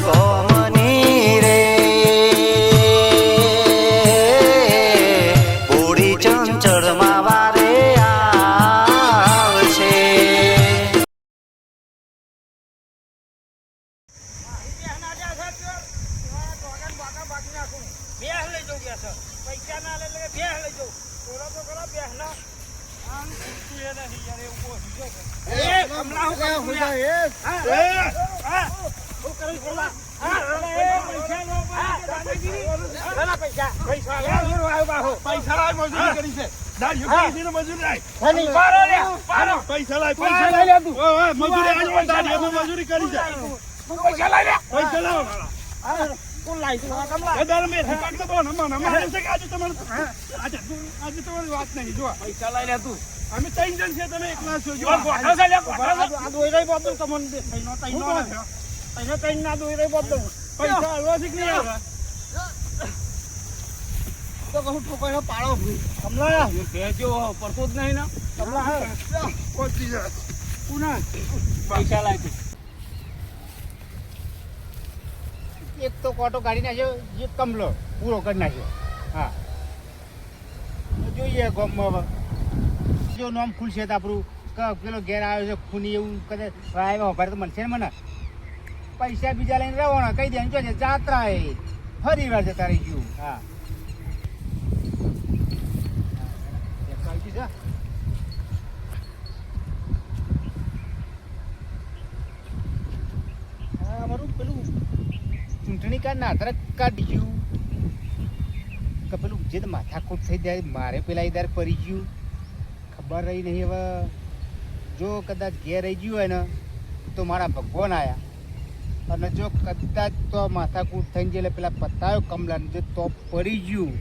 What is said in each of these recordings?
ગોમની રે પૂરી ચંચળમાં વારે આવશે. પૈસા ના લે ભેહ લઈ જાઉં થોડા તો ખરા ભેહ ના આમ પૂછતું એ નહીં યાર એવું કોઈ કોણ લાવી તું આજે તમારી વાત નહીં જો પૈસા લઈ લે તું અમે 3 જણ છે તમે એકલા છો જો આ દોઈ રહી બોલ તમને તૈનો તૈન ના દોઈ રહી બોલ પૈસા આલવા છે કે નહીં આલવા તો કહું તો કોઈ પાડો હમલા ભેજો પડતો જ નહીં ને હમલા હા કોઈ ચીજ પુના પૈસા લાવી એક તો કોટો કાઢી નાખ્યો જે કમલો પૂરો કરી નાખ્યો હા જોઈએ ગામમાં જો નામ ખુલશે તો આપણું પેલો ઘેર આવ્યો છે ખૂની એવું કદાચ આવ્યો ભારે તો મળશે ને મને પૈસા બીજા લઈને રહેવાના કહી દે જો છે જાત્રા એ ફરી વાર જતા રહી ગયું હા અમારું પેલું ચૂંટણી કાર્ડ ના આધાર કાર્ડ ગયું કે પેલું જે માથાકૂટ થઈ જાય મારે પેલા ઇધાર પડી ગયું ખબર રહી નહીં હવે જો કદાચ ઘેર રહી ગયું હોય ને તો મારા ભગવાન આવ્યા અને જો કદાચ તો માથાકૂટ થઈને એટલે પેલા પતાયો કમલાને જો તો પડી ગયું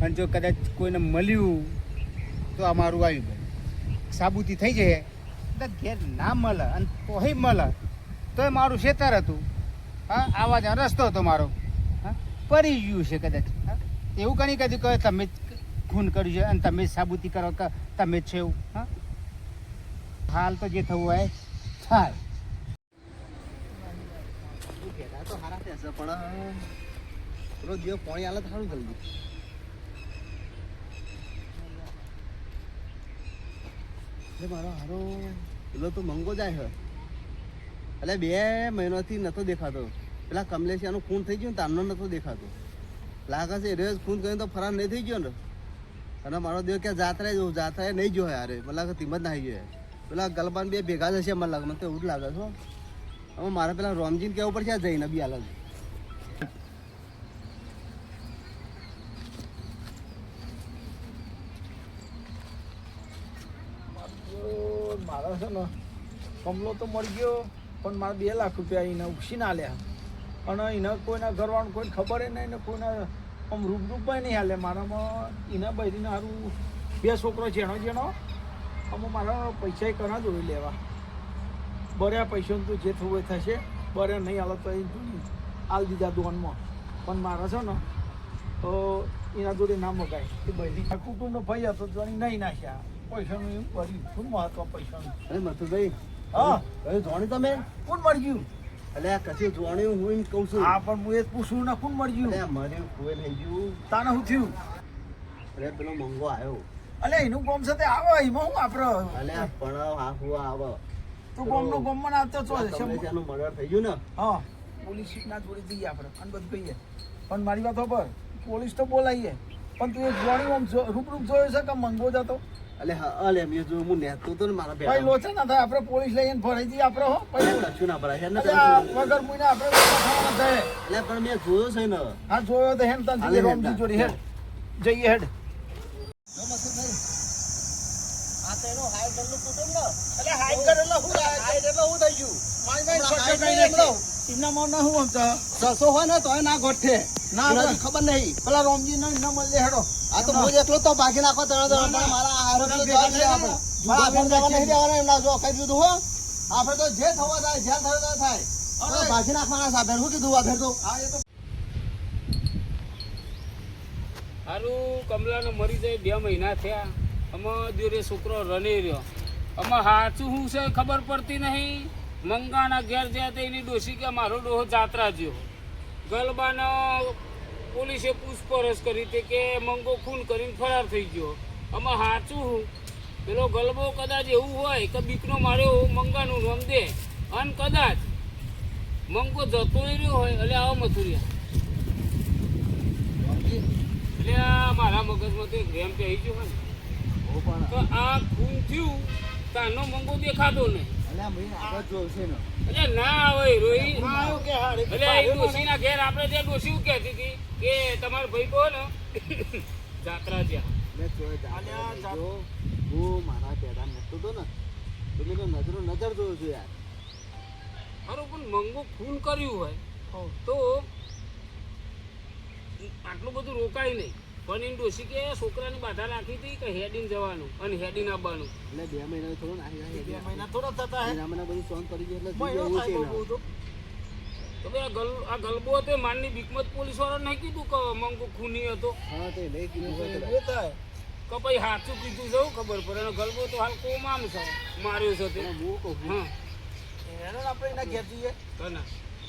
અને જો કદાચ કોઈને મળ્યું તો આ મારું આવી ગયું સાબુતી થઈ જાય કદાચ ઘેર ના મળે અને તોય મળે તોય મારું ખેતર હતું હા આવા જ રસ્તો હતો મારો હા પડી ગયું છે કદાચ એવું કંઈ કદી કહે તમે ખૂન કર્યું છે અને તમે સાબુતી કરો કે તમે જ છો એવું હા હાલ તો જે થવું હોય થાય તો સારા થશે પણ પેલો જીવ પાણી આલે સારું જલ્દી મારો હારો પેલો તો મંગો જાય છે એટલે 2 મહિનાથી નતો દેખાતો પેલા કમલેશિયાનું ખૂન થઈ ગયું ને તારનો નતો દેખાતો લાગે છે રોજ ખૂન કર્યું તો ફરાર નહીં થઈ ગયો ને અને મારો દેવ ક્યાં જાત્રા જવું જાત્રા નહીં જોયે યાર મને લાગે તીમ જ ના આવી જોઈએ પેલા ગલબાન 2 ભેગા જશે મને લાગે મને તો એવું જ લાગે છો હવે મારે પેલા રોમજીને કેવું પડશે જઈને બી અલગ મારો છે ને કમલો તો મળી ગયો પણ મારે 2 લાખ રૂપિયા એને ઉછીને આલ્યા અને એને કોઈના ઘરવાળું કોઈને ખબર નહીં ને કોઈને આમ રૂપરૂપમાં નહીં હાલે મારામાં એના બહેરીને સારું 2 છોકરો જેણો આમાં મારા પૈસા કના જોઈ લેવા બર્યા પૈસાનું તો જે થવું એ થશે બર્યા નહીં હાલે તો એ આલ દીધા દોનમાં પણ મારા છે ને તો એના જોડે ના મગાય એ બહેરી કુટુંબનો ભાઈ હતો તો નહીં નાખ્યા પૈસાનું એમ ભર્યું શું મહત્વ પૈસાનું અરે મથુભાઈ હા જોણી તમે કોણ મળી ગયું એટલે આ કશું જોણ્યું હું એમ કહું છું હા પણ હું એ પૂછું ને કોણ મળી ગયું મર્યું કોઈ થઈ ગયું તાને શું થયું અરે પેલો મંગો આવ્યો અલે એનું ગોમ સાથે આવે એમાં હું આપડે અલે પણ હા હું આવે તો ગોમનું ગોમમાં આવતો છો કમલેશિયાનું મર્ડર થઈ ગયું ને હા પોલીસ ના જોડે જઈએ આપણે અને બધું કહીએ પણ મારી વાત ખબર પોલીસ તો બોલાવીએ પણ તું એ જોણી આમ રૂબરૂપ જોયો છે કે મંગો જતો અલે હા અલે મેં જો હું નેતો તો ને મારા ભાઈ લોચા ના થાય આપણે પોલીસ લઈને ફરાઈ દઈએ આપણે હો કશું ના ભરાય ને વગર મુઈને આપણે ખાવાના થાય એટલે પણ મેં જોયો છે ને હા જોયો તો હેમ તન રોમજી જોડી હેડ જઈએ હેડ આ તો એનો હાઈટ એટલું કુટુંબ ને એટલે હાઈટ કરેલો હું હાઈટ એટલે હું થઈ ગયું મારી એમના માં ના હું આમ 600 હોય ને તોય ના ગોઠે ના ખબર નહીં પેલા રોમજી ને ન મળે હેડો આ તો હું એકલો તો ભાગી નાખો તણ પણ મારા હારો તો જવાબ લે આપણે મારા ફોન જવા નહીં દેવાના એમના જો કહી દીધું હો આપણે તો જે થવા થાય જે થાય ભાગી નાખવાના સાહેબ શું કીધું આ ફેર તો હા એ તો હારું કમલાનો મરી જાય 2 મહિના થયા આમાં જોડે છોકરો રને રહ્યો આમાં સાચું શું છે ખબર પડતી નહીં મંગાના ઘેર જ્યાં તો એની ડોશી કે મારો ડોહો જાત્રા જ્યો. ગલબાનો પોલીસે પૂછપરછ કરી તે કે મંગો ખૂન કરીને ફરાર થઈ ગયો. આમાં સાચું હું પેલો ગલબો કદાચ એવું હોય કે બીકનો માર્યો મંગાનું નામ દે અને કદાચ મંગો જતો રહ્યો હોય એટલે આવો મથુરિયા એટલે આ મારા મગજમાં તો એક રેમ આવી ગયો હોય ઓ પણ તો આ ખૂન થયું તાનો મંગો દેખાતો નહીં. અલ્યા ભાઈ આગળ જોશે ને એટલે ના આવે રોહિત એટલે એ ડોશીના ઘેર આપણે ત્યાં ડોશી એવું કહેતી હતી કે તમારો ભાઈ કહો ને જાત્રા જ્યાં મેં જો હું મારા પેડા નતો તો ને તો મેં તો નજરો નજર જોયો છું યાર. ખરું પણ મંગો ખૂન કર્યું હોય તો આટલું બધું રોકાય નહીં. પણ એની ડોશી કે છોકરાની બાધા રાખી હતી કે હેડીને જવાનું અને હેડીને આવવાનું. એટલે 2 મહિના થોડો નાખી 2 મહિના થોડા થતા હે એના મને બધું સોન કરી ગયું એટલે મહિનો એવું થાય છે બહુ તો. તો ભાઈ આ ગલબો હતો માનની બીકમત પોલીસ વાળા નહીં કીધું કે મંગો ખૂની હતો હા તે લઈ કીધું હોય તો એ થાય કે ભાઈ સાચું કીધું જવું ખબર પડે. અને ગલબો તો હાલ કોમામ છે માર્યો છે તે. પણ હું કહું હા એને આપણે એના ઘેર જઈએ તો ના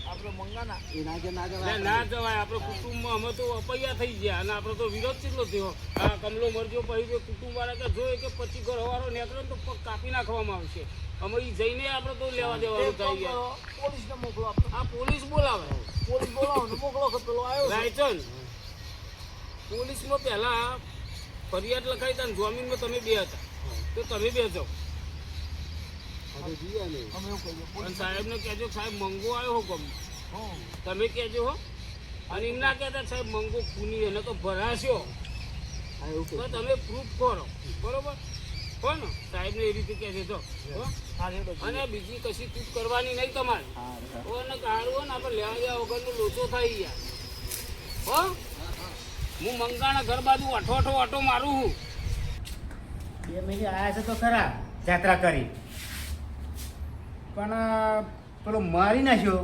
આપણે મંગાના એ ના કે ના એટલે જવાય ના જવાય. આપણે કુટુંબમાં અમે તો અપૈયા થઈ ગયા અને આપણે તો વિરોધ કેટલો થયો. આ કમલો મરજો પછી જો કુટુંબ વાળા કે જોઈએ કે 25 ઘર હવારો નીકળે ને તો પગ કાપી નાખવામાં આવશે. અમે ઈ જઈને આપણે તો લેવા દેવાનું થઈ ગયા. પોલીસને મોકલો આપણે આ પોલીસ બોલાવે પોલીસ બોલાવો ને મોકલો કે પેલો આવ્યો છે. રાયચંદ પોલીસમાં પહેલા ફરિયાદ લખાઈ હતા ને જામીનમાં તમે 2 હતા તો તમે 2 જાઓ હવે જીયા ને અમે એવું કહીએ અને સાહેબને કહેજો કે સાહેબ મંગો આવ્યો હો ગમ હા તમે કહેજો હો. અને એમ ના કહેતા સાહેબ મંગો ખૂની એને તો ભરાશ્યો હા એવું તો કે તમે પ્રૂફ કરો બરોબર હો ને સાહેબને એ રીતે કહેજો જો હો. હા રેડો અને બીજી કશી તૂટ કરવાની નહીં તમારે. હા અને ગાળું હોય ને આપણે લેવા દેવા વગરનો લોચો થઈ ગયા હો. હું મંગાના ઘર બાજુ અઠો મારું છું. 2 મહિને આયા છે તો ખરા જાત્રા કરી પણ પેલો મારી નાખ્યો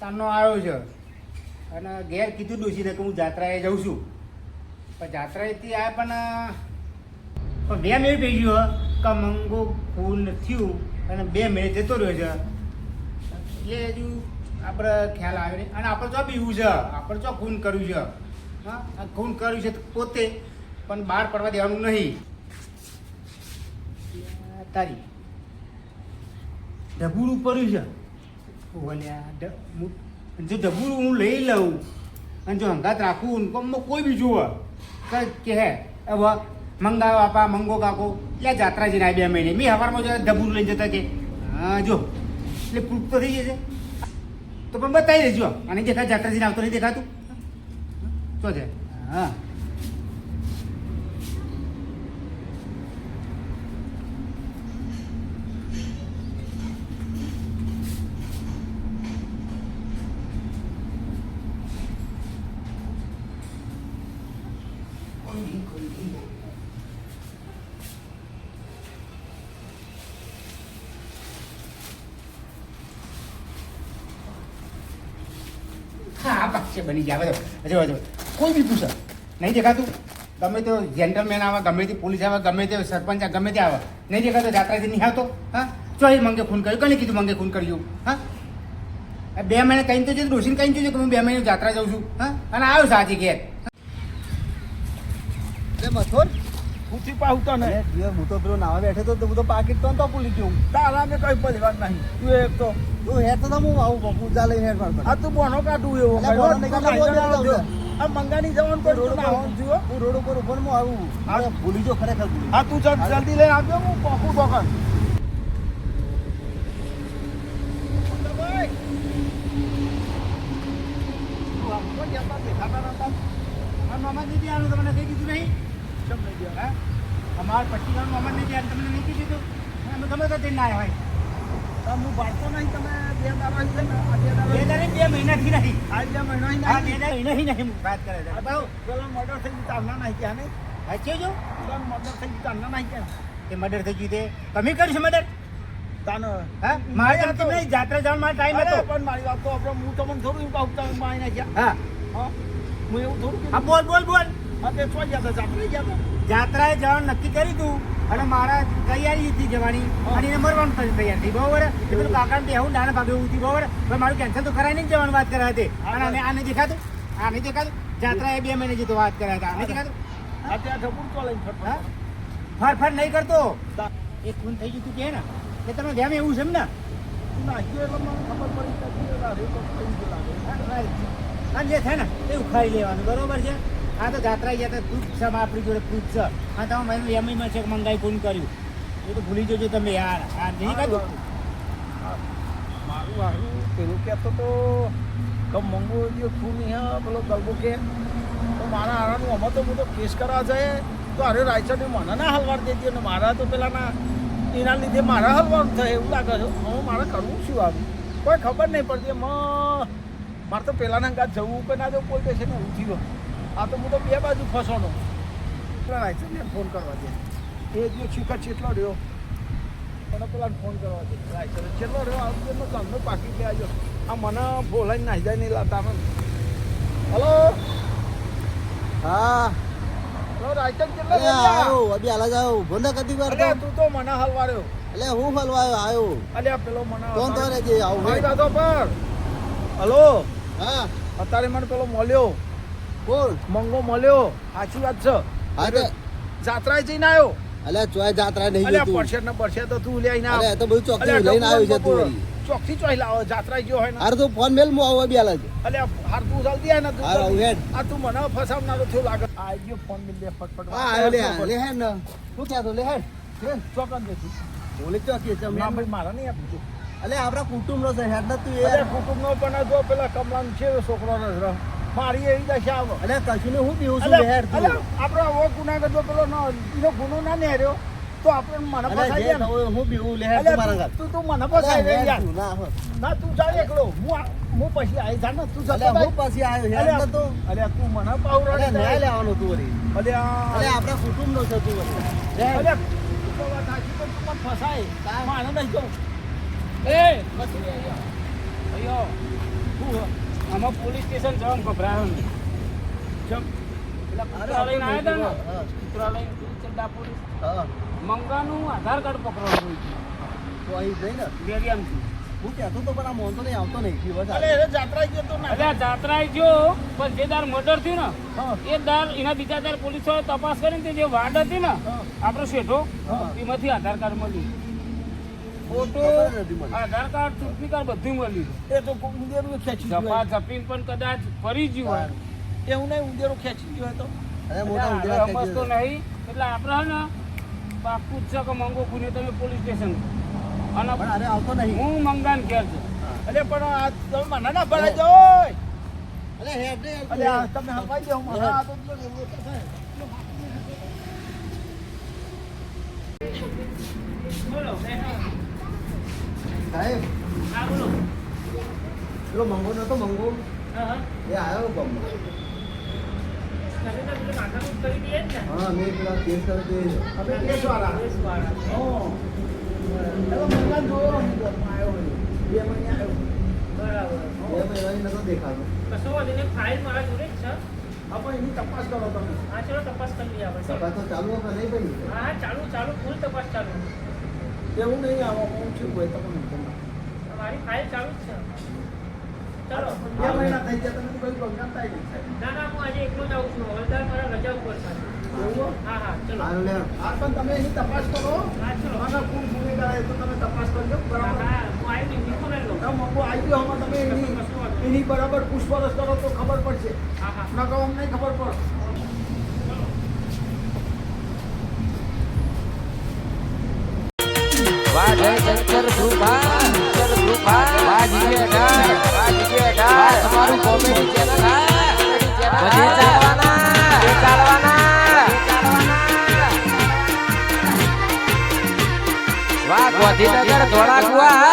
તારનો આવ્યો છે અને ઘેર કીધું ડોસીને કે હું જાત્રાએ જાઉં છું પણ જાત્રાએથી આવ્યા પણ 2 મિનિટ થઈ ગયો કે મંગો ફૂલ થયું અને 2 મિનિટ જતો રહ્યો છે એટલે હજુ આપણે ખ્યાલ આવે નહીં. અને આપણે તો બીવું છે આપણે તો ખૂન કર્યું છે. હા આ ખૂન કર્યું છે પોતે પણ બહાર પડવા દેવાનું નહીં. તારી ઢબુરું પડ્યું છે ઓલ્યા જો ઢબુરું હું લઈ લઉં અને જો હંગાત રાખું ને પણ કોઈ બીજું હોય કે હે હવે મંગાવો આપા મંગો કાકો એટલે જાત્રા જઈને આવી 2 મહિને મેં સવારમાં જો ઢબુરું લઈને જતા કે હા જો એટલે પ્રૂફ તો થઈ જશે તો પણ બતાવી દેજો. અને દેખાય જાત્રા જઈને આવતો નહીં દેખાતું શું છે હા હા પક્ષે બની ગયા જો જો કોઈ બી પૂછે નહીં દેખાતું ગમે તે જેન્ટલમેન આવે ગમે તે પોલીસ આવે ગમે તે સરપંચ આવે ગમે તે આવે નહીં દેખાતો જાત્રાથી નહીં આવતો હા ચો એ મંગે ખૂન કર્યું કને કીધું મંગે ખૂન કર્યું હા 2 મહિને કહીને તો છે ડોસીને કહીને તો છે કે હું 2 મહિને જાત્રા જાઉં છું હા અને આવ્યો સાચી ઘેર એ મથોર પૂછી પાવતો ને હું તો પેલો નાવા બેઠો તો હું તો પાકીટ તો ભૂલી ગયો તારા મેં કઈ પરિવાર નહીં તું એક તો તું હેર તો હું આવું પૂજા લઈને હેર મારતો આ તું બોનો કાઢું એવો અલા, બોનો નહીં કાઢો, બોનો નહીં કાઢો. આ મંગાની જવાનું કોઈ રોડ રોડ ઉપર ના જુઓ હું રોડ ઉપર ઉભો ને હું આવું હા. ભૂલી જો ખરેખર ભૂલી હા તું જલ્દી લઈને આવજો હું પકું દોકાન અમારા પટ્ટીવાનું અમારે નહીં ધ્યાન તમને નહીં કીધું અમે ગમે તો જઈને આવ્યા હોય હું વાંચતો નહીં તમે 2 દાડા છે ને 2 મહિનાથી નહીં આ 2 મહિના હા 2 મહિના નહીં હું વાત કરે છે પેલા મર્ડર થઈ ગયું તારના નહીં ક્યાં નહીં હા છે જો પેલા મર્ડર થઈ ગયું તારના નહીં ક્યાં તે મર્ડર થઈ ગયું તે તમે કર્યું છે મર્ડર તાનો હા મારે તમે જાત્રા જવાનો મારો ટાઈમ હતો પણ મારી વાત તો આપણે હું તમને થોડું એમ કહું તમે મારી નાખ્યા હા હા હું એવું થોડું હા બોલ હા તે છો ગયા હતા જાત્રાએ જવાનું નક્કી કરી તું અને મારા તૈયારી હતી જવાની અને એને મરવાનું તૈયાર થઈ બરોબર એ પેલું કાકા બેહું નાના ભાગે એવું હતી બરોબર પણ મારું કેન્સલ તો કરાય નહીં જવાની વાત કર્યા હતી અને આને દેખાતું જાત્રા એ 2 મહિને જેતો વાત કર્યા હતા આને દેખાતું ફર નહીં કરતો એ ખૂન થઈ ગયું તું કે ને કે તમે વ્યામ એવું છે એમ ને અને જે થાય ને એ ઉખાડી લેવાનું બરોબર છે આ તો જાત્રા ગયા તો પ્રૂફ છે આપણી જોડે પ્રૂફ છે આ તમે મારું એમઆઈમાં ચેક મંગાવી ફોન કર્યું એ તો ભૂલી જજો તમે યાર આ નહીં કાઢો મારું હારું પેલું કહેતો તો કે મંગો જે ખૂન નહીં પેલો ગલબો કે તો મારા હારાનું આમાં તો હું તો કેસ કરવા જાય તો અરે રાયચરની મને ના હલવાર દેતી અને મારા તો પેલાના એના લીધે મારા હલવાનું થાય એવું લાગે છે હું મારે કરવું શું આવ્યું કોઈ ખબર નહીં પડતી મારે તો પેલાના ગાત જવું કે ના જવું કોઈ કહેશે ને એવું થયું આ તો હું તો 2 બાજુ ફસવાનો પેલા રાયચરને ફોન કરવા દે એ જો શિખર ચેટલો રહ્યો મને પેલા ફોન કરવા દે રાયચર ચેટલો રહ્યો આવતો ધંધો પાકી લે આવ્યો આ મને બોલાઈને નાહી જાય નહીં લાતા હલો હા હલો રાયચર કેટલો આયો અબી આલા જાવ બંધ કદી વાર તો તું તો મને હલવાર્યો એટલે હું ફલવાયો આયો અલ્યા પેલો મને કોણ તો રે જે આવ ભાઈ દાદો પર હલો હા અત્યારે મને પેલો મળ્યો કોણ મંગો મળ્યો સાચી વાત છે હા તે જાત્રાએ જઈને આવ્યો અલે ચોય જાત્રા નહીં અલ્યા જતું પડશે ને પડશે તો તું લઈને આવ અલે તો બધું ચોકથી લઈને આવ્યો છે તું ચોકથી ચોઈ લાવો જાત્રા ગયો હોય ને હાર તો ફોન મેલ મુ આવો બી આલા છે અલ્યા હાર તું જલ્દી આય ને તું હાર જલ્દી. હેડ. આ તું મને ફસાવનારો થયો લાગે આ ગયો ફોન મિલ લે ફટફટ હા આયો લે હે ને શું કહેતો લે હે ચોકન દેતી બોલે તો કે છે ના ભાઈ મારા નહીં આપજો અલે આપણા કુટુંબનો છે હેડ ન તું અલ્યા યાર કુટુંબનો પણ જો પેલા કમલાન છે છોકરો ને મારી એવી દશા આવે અલે કશું ને હું પીવું છું લે હેડ તું આપણે હવે ગુનાગર જો પેલો એનો ગુનો ના નેર્યો તો આપણે મને અલે ફસાઈ જે જાય તો હું પીવું લે હેડ અલ્યા, મારા ઘર તું મને ફસાઈ અલે રહી હેડ યાર તું ના હો ના તું જા એકલો હું પછી આવી જા ને તું અલે જતો હું પછી આવ્યો હેડ ન તો અલ્યા તું મને અલે પાવરાડી ન્યાય લેવાનો તું વળી અલે અલ્યા આપણા કુટુંબનો છે તું વળી અલ્યા તું તો વાત સાચી પણ તું મને ફસાય મારે નહીં જવું એ પછી અયો હું આમાં પોલીસ સ્ટેશન જવાનું ગભરાયો નહીં જમ પેલા કૂતરા લઈને આવ્યા હતા ને કૂતરા લઈને ચંદા પોલીસ હા મંગાનું આધાર કાર્ડ પકડવાનું તો અહીં જઈ ને બેરિયામથી હું કહેતો તો પણ આ મોન તો નહીં આવતો નહીં દિવસ અલે એ જાત્રા ગયો તો ના અલે જાત્રાએ ગયો પણ જે દાર મર્ડર થયું ને એ દાર એના બીજા દાર પોલીસોએ તપાસ કરીને તે જે વાડ હતી ને આપણો શેઠો એમાંથી આધાર કાર્ડ મળ્યું ફોટો ખબર નથી મને. આધાર કાર્ડ ચૂંટણી કાર્ડ બધું મળ્યું એ તો ઉંદેરું ખેંચી ઝપા ઝપીને પણ કદાચ ફરી ગયું હોય એવું નહીં ઉંદેરું ખેંચી ગયું હોય તો અરે મોટા એટલે ઉંદરા હવે સમજતો નહીં એટલે આપણે હે ને પાક્કું જ છે કે મંગો ખૂને તમે પોલીસ સ્ટેશન અને પણ અરે આવતો નહીં હું મંગાન ઘેર છું અરે પણ આ તમે મને ના ભરાઈ દો અરે હેડ ને યાર, અરે આ તમે હલવાઈ દો મને આ તો બોલો સાહેબ હા બોલો પેલો મંગો નતો મંગો હા એ આવ્યો ગામમાં હા મેં પેલા કેસ કરી દે અમે કેસ વાળા એલો મંગાન જોયો હું ઘરમાં આવ્યો હોય 2 મહિને આવ્યો એ ભાઈ નતો દેખાતો કશો વાંધો નહીં, ફાઇલ મારા જોડે જ છે. આપણે એની તપાસ કરો તમે હા ચલો તપાસ કરી લઈએ આપણે. સભા તો ચાલુ કે નહીં ભાઈ હા ચાલુ ચાલુ ફૂલ તપાસ ચાલુ. એવું નહીં આવો હું છું હોય તમને મારી ફાઇલ ચાલુ જ છે. ચલો 2 મહિના થઈ ગયા તમે કોઈ પ્રોગ્રામ થાય નહીં સાહેબ ના ના હું આજે એકલો જ આવું છું. હવલદાર મારા રજા ઉપર છે. એવું હા હા ચલો હારું લે હા પણ તમે એની તપાસ કરો હા ચલો અને કોણ ગુનેગાર એ તો તમે તપાસ કરજો હા બરાબર હા હું આવી નિકુલ લઈ લઉં. મંગો આવી ગયો આમાં તમે એની બરાબર પૂછપરછ કરો તો ખબર પડશે હા હા ના કહો અમને ખબર પડે વાહ જય શંકર ધ્રુભા શંકર ધ્રુભા વાહ જીવે ડાળ વાહ જીવે ડાળ તમારું કોમેડી ચેનલ બધે ચાલવાના વાહ ગોધીનગર ધોળાકુવા